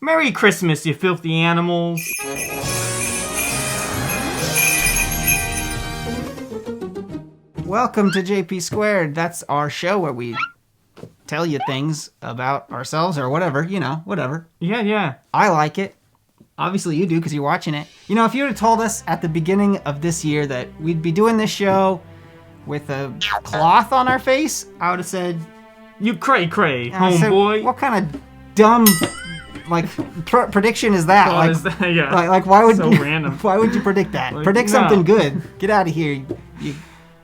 Merry Christmas, you filthy animals. Welcome to JP Squared. That's our show where we tell you things about ourselves or whatever, whatever. Yeah. I like it. Obviously you do because you're watching it. You know, if you would have told us at the beginning of this year that we'd be doing this show with a cloth on our face, I would have said... You cray-cray, homeboy. What kind of dumb, prediction is that? Yeah. Like why would so you, random. Why would you predict that? Predict no. something good. Get out of here, you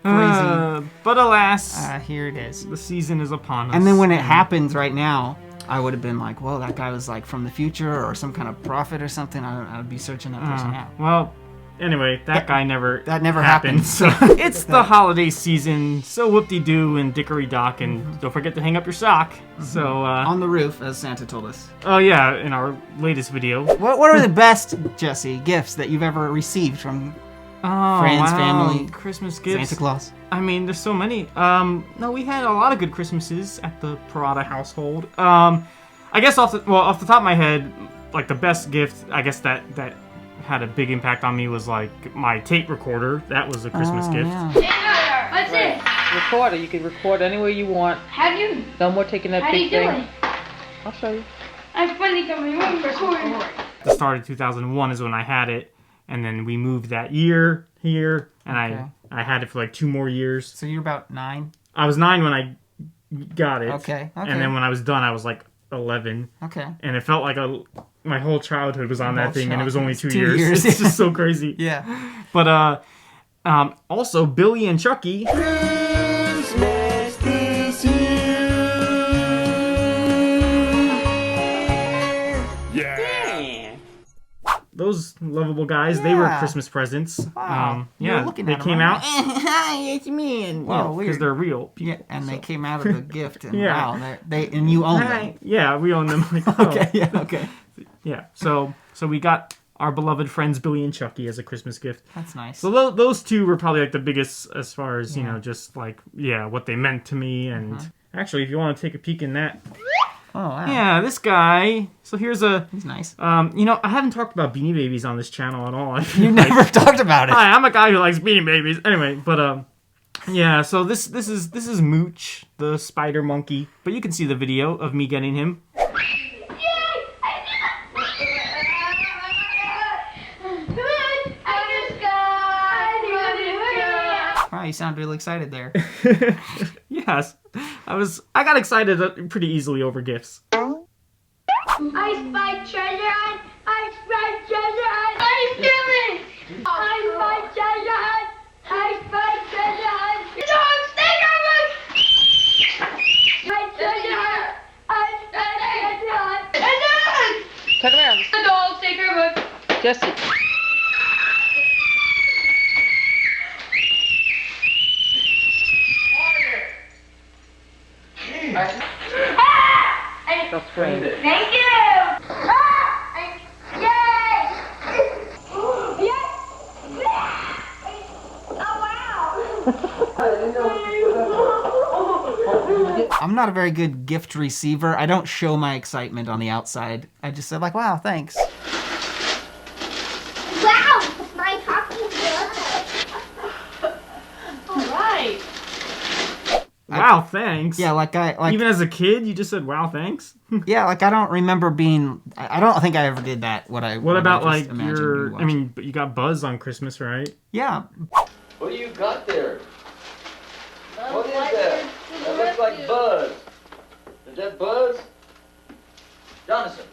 crazy. But alas, here it is. The season is upon us. And then when it happens right now, I would have been like, well, that guy was like from the future or some kind of prophet or something. I would be searching that person out. Well, anyway, that guy never happened. So it's the holiday season, so whoop-de-doo and dickory-dock, and don't forget to hang up your sock. So on the roof, as Santa told us. Oh yeah, in our latest video. What are the best, Jesse, gifts that you've ever received from friends, family, Christmas gifts? Santa Claus? I mean, there's so many. No, we had a lot of good Christmases at the Parada household. I guess off the top of my head, like the best gift, I guess that had a big impact on me was like my tape recorder. That was a Christmas gift. Yeah. What's it? Recorder. You can record anywhere you want. Have you? No more taking that big thing. How do you do it? I'll show you. I'm finally coming home recording. The start of 2001 is when I had it, and then we moved that year here, and I had it for like 2 more years. So you're about 9? I was 9 when I got it. Okay. And then when I was done, I was like 11. Okay. And it felt like my whole childhood was on that thing, and it was only 2 2 years. years. It's just so crazy. Yeah. But also Billy and Chucky. Christmas this year. Yeah. Those lovable guys, they were Christmas presents. Wow. Yeah, looking they at came them, out. Hi, it's me, and Wow, because weird. they're real. Yeah, and they came out of the gift, and Yeah. wow, and you own them. Yeah, we own them. Like, Okay, yeah, okay. Yeah, so we got our beloved friends Billy and Chucky as a Christmas gift. That's nice. So those two were probably like the biggest as far as, just like, what they meant to me. And actually, if you want to take a peek in that. Oh, wow. Yeah, this guy. So he's nice. I haven't talked about Beanie Babies on this channel at all. You never talked about it. Hi, I'm a guy who likes Beanie Babies. Anyway, but yeah, so this is Mooch, the spider monkey. But you can see the video of me getting him. Wow, you sound really excited there. Yes, I got excited pretty easily over gifts. I spy treasure hunt! I spy treasure hunt! I steal it! I spy treasure hunt! I spy treasure hunt! Dog, stay over! My treasure hunt! I spy treasure hunt! Turn around. The dog, stay over! Jesse. That's great. Thank you! Yay! Yes! Oh, wow! I'm not a very good gift receiver. I don't show my excitement on the outside. I just said like, wow, thanks. Wow! My coffee's good! Alright! Wow, thanks. Yeah, like even as a kid, you just said wow, thanks. yeah, like I don't remember being. I don't think I ever did that. What about I just like imagined you watching. but you got Buzz on Christmas, right? Yeah. What do you got there? What is that? That looks like Buzz. Is that Buzz? Jonason.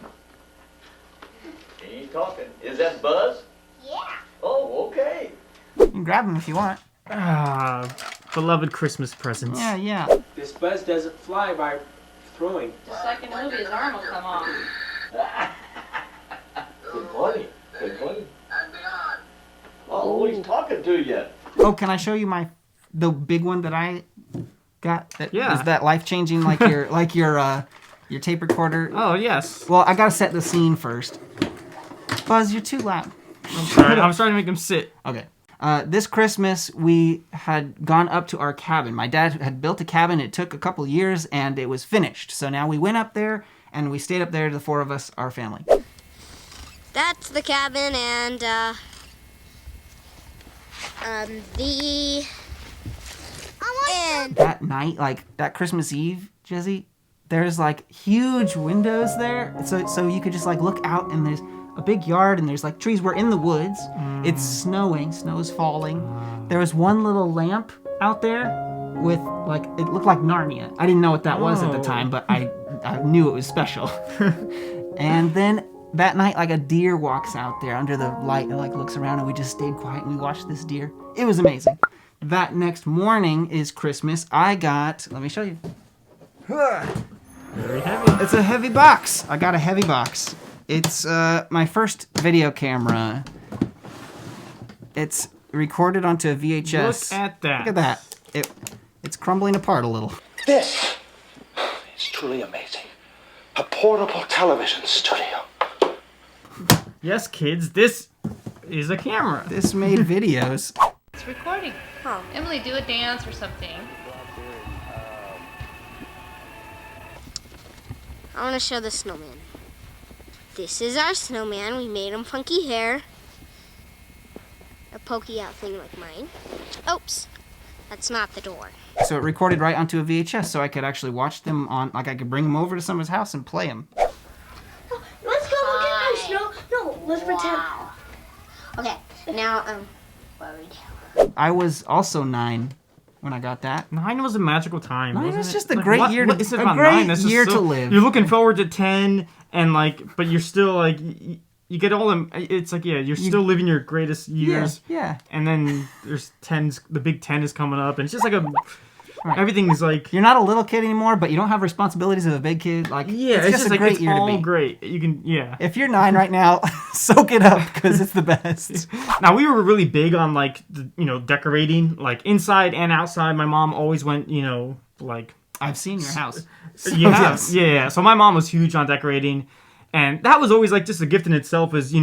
He ain't talking. Is that Buzz? Yeah! Oh, okay. You can grab them if you want. Beloved Christmas presents. Yeah. This Buzz doesn't fly by throwing. Just like in the movie, his arm will come off. Good morning. Good morning. Oh, he's talking to you. Oh, can I show you the big one that I got? That Yeah. Is that life-changing like your tape recorder? Oh, yes. Well, I gotta set the scene first. Buzz, you're too loud. Sorry, I'm trying to make him sit. Okay. This Christmas, we had gone up to our cabin. My dad had built a cabin. It took a couple years, and it was finished. So now we went up there, and we stayed up there, the 4 of us, our family. That's the cabin, and That night, like that Christmas Eve, Jizzy, there's like huge windows there, so you could just like look out, and there's a big yard, and there's like trees. We're in the woods. It's snowing. Snow's falling. There was one little lamp out there with like, it looked like Narnia. I didn't know what that was at the time, but I knew it was special. And then that night, like a deer walks out there under the light and like looks around, and we just stayed quiet and we watched this deer. It was amazing. That next morning is Christmas. I got, let me show you. Very heavy. It's a heavy box. I got a heavy box. It's my first video camera. It's recorded onto a VHS. Look at that. Look at that. It's crumbling apart a little. This is truly amazing. A portable television studio. Yes, kids, this is a camera. This made videos. It's recording. Oh. Emily, do a dance or something. I want to show the snowman. This is our snowman. We made him funky hair. A pokey out thing like mine. Oops. That's not the door. So it recorded right onto a VHS, so I could actually watch them on, like I could bring them over to someone's house and play them. Let's go look at our snow. No, let's pretend. Okay, now, worried. I was also 9 when I got that. 9 was a magical time. 9 wasn't was it? just a Like, great what- year what to- is it a about great 9? That's just year so- to live. You're looking forward to 10, and like, but you're still like, you get all them. It's like, yeah, you're still living your greatest years. Yeah. And then there's 10s. The big 10 is coming up, and it's just like everything's like. You're not a little kid anymore, but you don't have responsibilities of a big kid. Like, Yeah, it's just a like great it's year to all be. great. You can, yeah. If you're 9 right now, soak it up because it's the best. Now we were really big on like decorating, like inside and outside. My mom always went, like. I've seen your house. Yeah. So my mom was huge on decorating, and that was always like just a gift in itself. Is I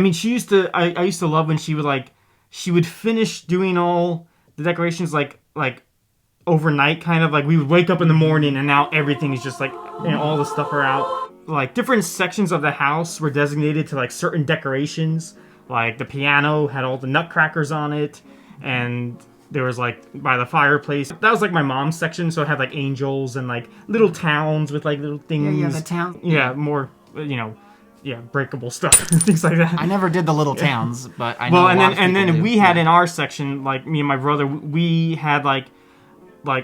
mean, she used to. I used to love when she would finish doing all the decorations like overnight, kind of like we would wake up in the morning and now everything is just like all the stuff are out. Like different sections of the house were designated to like certain decorations. Like the piano had all the nutcrackers on it, and there was like by the fireplace. That was like my mom's section, so it had like angels and like little towns with like little things. Yeah, the town. Yeah, more breakable stuff, things like that. I never did the little towns, but I know. Well, a lot of and people then do. we had in our section, like me and my brother, we had like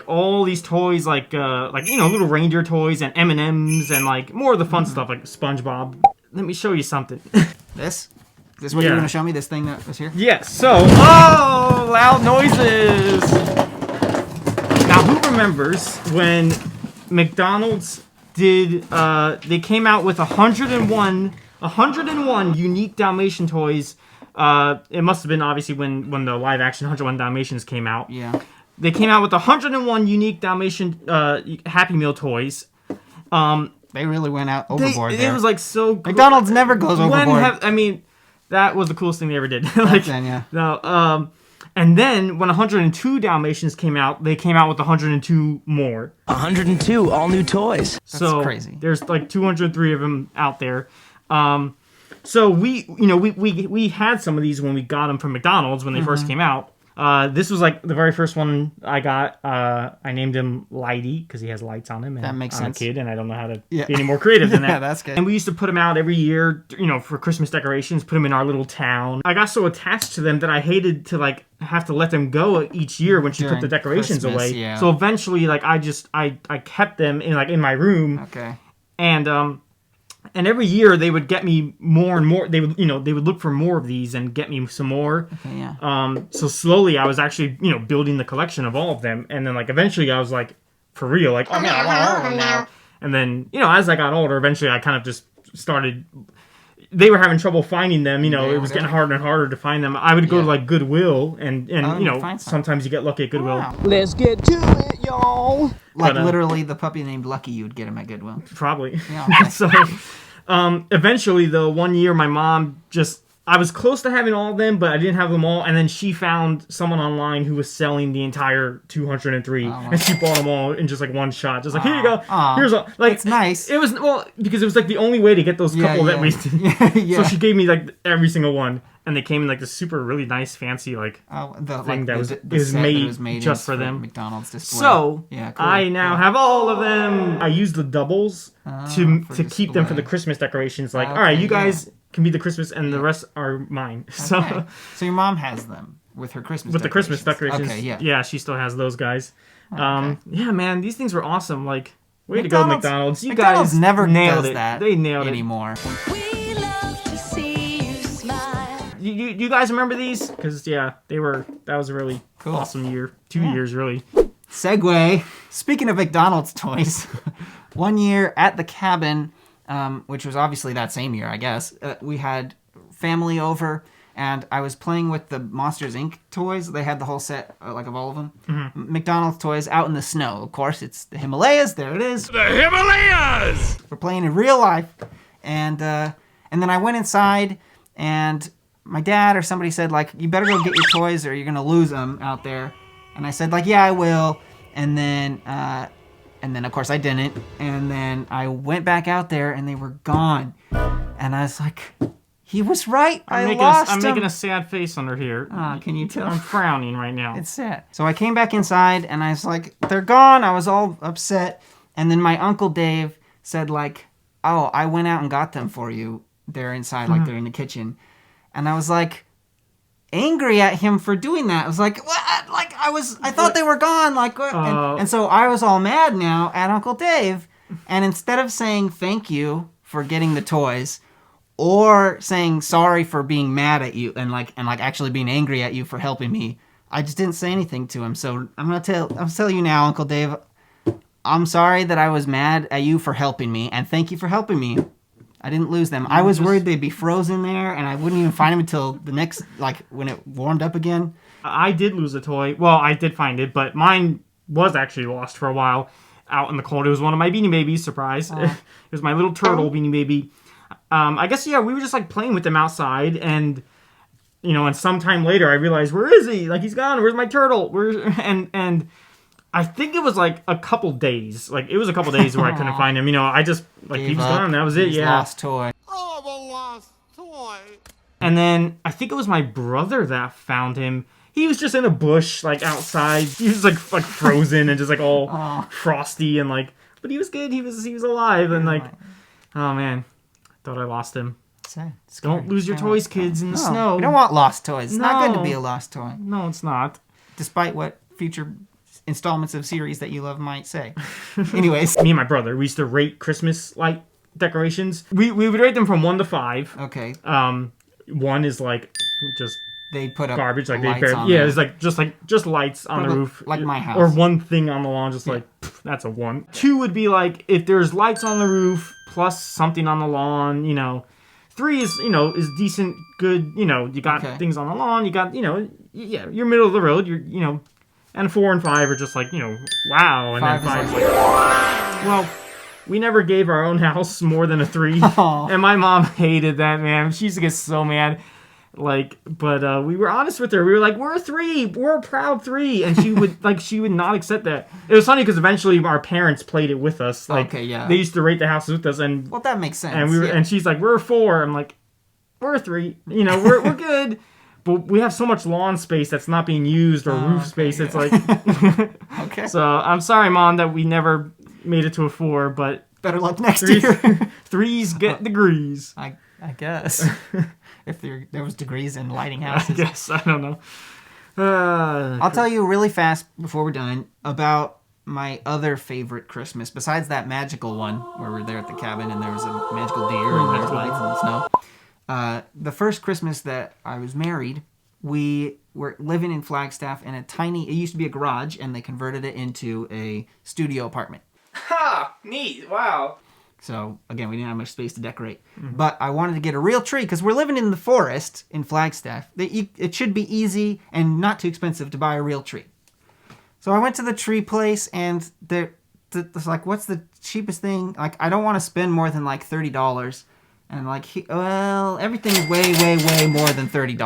all these toys, like little reindeer toys and M&Ms and like more of the fun stuff like SpongeBob. Let me show you something. This is what you're gonna show me? This thing that was here? Yes. So, loud noises. Now, who remembers when McDonald's did? They came out with 101 unique Dalmatian toys. It must have been obviously when the live action 101 Dalmatians came out. Yeah. They came out with 101 unique Dalmatian Happy Meal toys. They really went out overboard there. It was like so. McDonald's never goes overboard. I mean, that was the coolest thing they ever did. Back then, yeah. No, and then when 102 Dalmatians came out, they came out with 102 more. 102 all new toys. That's crazy. There's like 203 of them out there. So we had some of these when we got them from McDonald's when they first came out. This was like the very first one I got. I named him Lighty because he has lights on him. And That makes I'm sense. a kid and I don't know how to Yeah. be any more creative than that. Yeah, that's good. And we used to put them out every year, for Christmas decorations. Put them in our little town. I got so attached to them that I hated to like have to let them go each year when she put During the decorations Christmas, away. yeah. So eventually, like I kept them in my room. Okay. And every year they would get me more and more. They would look for more of these and get me some more. Okay, yeah. So slowly I was actually, building the collection of all of them. And then like eventually I was like, for real, like, oh man, I want all of them now. And then, as I got older, eventually I kind of just started, they were having trouble finding them, it was getting harder and harder to find them. I would go to like Goodwill and find some. sometimes you get lucky at Goodwill. Wow. Let's get to it, y'all. Like But, literally the puppy named Lucky you would get him at Goodwill. Probably. Yeah, okay. So, eventually, though, one year my mom just I was close to having all of them, but I didn't have them all. And then she found someone online who was selling the entire 203, and she bought them all in just like one shot. Just like, here you go. Here's all. Like, it's nice. It was because it was like the only way to get those couple that we. Yeah. So she gave me like every single one, and they came in like this super really nice fancy like the thing that set was that made just for them. McDonald's display. So yeah, cool. I now have all of them. I used the doubles to keep them for the display. Christmas decorations. Like, Okay, all right, you guys yeah. can be the Christmas, and the rest are mine. So, Okay. So your mom has them with her Christmas with the Christmas decorations, Okay, yeah. she still has those guys. Okay. Yeah, man, these things were awesome. Like, way to go, McDonald's! You McDonald's guys never nailed does it. that They nailed anymore. We love to see you smile. it. You guys remember these? Because that was a really Cool. awesome year. 2 years really. Segue. Speaking of McDonald's toys, one year at the cabin, which was obviously that same year, I guess, we had family over, and I was playing with the Monsters Inc. toys. They had the whole set, like of all of them. Mm-hmm. McDonald's toys out in the snow. Of course, it's the Himalayas. There it is. The Himalayas! We're playing in real life, and then I went inside, and my dad or somebody said like, you better go get your toys or you're gonna lose them out there. And I said like, yeah, I will. And then of course I didn't. And then I went back out there and they were gone. And I was like, he was right. I'm making a sad face under here. Can you tell? I'm frowning right now. It's sad. So I came back inside and I was like, they're gone. I was all upset. And then my Uncle Dave said like, oh, I went out and got them for you. They're inside, like they're in the kitchen. And I was like, angry at him for doing that. I was like, what? Like I thought they were gone. Like, what? And so I was all mad now at Uncle Dave. And instead of saying thank you for getting the toys, or saying sorry for being mad at you and actually being angry at you for helping me, I just didn't say anything to him. So I'm tell you now, Uncle Dave, I'm sorry that I was mad at you for helping me, and thank you for helping me. I didn't lose them. I was worried they'd be frozen there, and I wouldn't even find them until the next, like, when it warmed up again. I did lose a toy. Well, I did find it, but mine was actually lost for a while out in the cold. It was one of my Beanie Babies, surprise. It was my little turtle Beanie Baby. I guess, we were just, like, playing with them outside, and, and sometime later I realized, where is he? Like, he's gone. Where's my turtle? And I think it was like a couple days. Like, it was a couple days where I couldn't find him. I just, like, he was gone. That was it, yeah. Lost toy. Oh, the lost toy. And then I think it was my brother that found him. He was just in a bush, like, outside. He was, like frozen and just, like, all frosty and, like, but he was good. He was alive. And, like, oh, man. Thought I lost him. Sad. Don't lose your toys, kids, in the snow. We don't want lost toys. It's not good to No. be a lost toy. No, it's not. Despite what future installments of series that you love might say. Anyways. Me and my brother, we used to rate Christmas light decorations. We would rate them from 1 to 5. Okay. 1 is like just They put up garbage, like lights they on yeah, there. it's like just lights on the Probably roof, like my house. or one thing on the lawn, just like pff, that's a 1. 2 would be like if there's lights on the roof plus something on the lawn. 3 is is decent, good. You got things on the lawn. You got you're middle of the road. You're and 4 and 5 are just like wow, and 5 then 5 is is like well. We never gave our own house more than a 3. And my mom hated that, man. She used to get so mad. But we were honest with her. We were like, we're a 3. We're a proud 3. And she would not accept that. It was funny because eventually our parents played it with us. Okay, yeah. They used to rate the houses with us. And well, that makes sense. And and she's like, we're a 4. I'm like, we're a 3. We're good. But we have so much lawn space that's not being used, or roof space. Yeah. It's like, okay. So I'm sorry, Mom, that we never made it to a 4, but better luck next year. 3s get degrees. I guess if there was degrees in lighting houses. I guess, I don't know. I'll tell you really fast before we're done about my other favorite Christmas besides that magical one where we're there at the cabin and there was a magical deer and there's lights in the snow. The first Christmas that I was married, we were living in Flagstaff in it used to be a garage, and they converted it into a studio apartment. Ha! Neat. Wow. So, again, we didn't have much space to decorate. Mm-hmm. But I wanted to get a real tree, because we're living in the forest in Flagstaff. It should be easy and not too expensive to buy a real tree. So I went to the tree place, and it's like, what's the cheapest thing? Like, I don't want to spend more than like $30. And like, everything is way more than $30.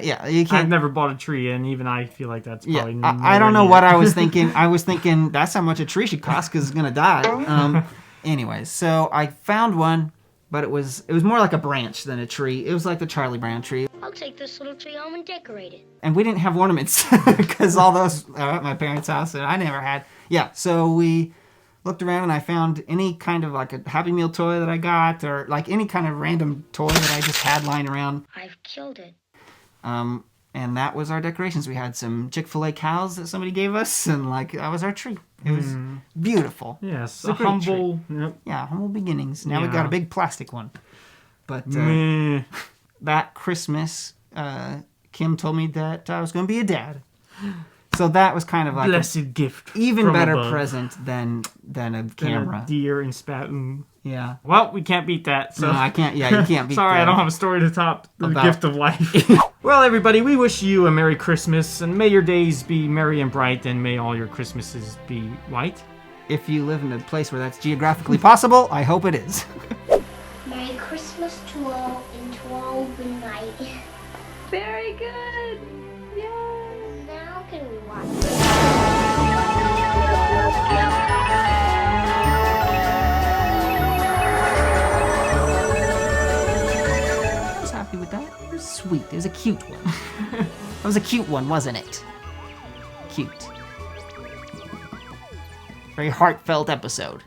Yeah, you can't. I've never bought a tree, and even I feel like that's probably. Yeah, I don't know what I was thinking. I was thinking that's how much a tree should cost because it's gonna die. Anyways, so I found one, but it was more like a branch than a tree. It was like the Charlie Brown tree. I'll take this little tree home and decorate it. And we didn't have ornaments because all those are at my parents' house, and I never had. Yeah, so we looked around and I found any kind of like a Happy Meal toy that I got, or like any kind of random toy that I just had lying around. I've killed it. And that was our decorations. We had some Chick-fil-A cows that somebody gave us, and like that was our tree. It was beautiful. Yes, a humble. Yep. Yeah, humble beginnings. Now we Yeah. got a big plastic one. But that Christmas, Kim told me that I was going to be a dad. So that was kind of like blessed gift. Even from better above. present than a camera. A deer and spatoon. Yeah. Well, we can't beat that. So no, I can't. Yeah, you can't beat. Sorry, that. I don't have a story to top the About- gift of life. Well, everybody, we wish you a Merry Christmas, and may your days be merry and bright, and may all your Christmases be white. If you live in a place where that's geographically possible, I hope it is. Merry Christmas to all and to all good night. Very good. Yay. Now can we watch? I was happy with that. It was sweet. It was a cute one. That was a cute one, wasn't it? Cute. Very heartfelt episode.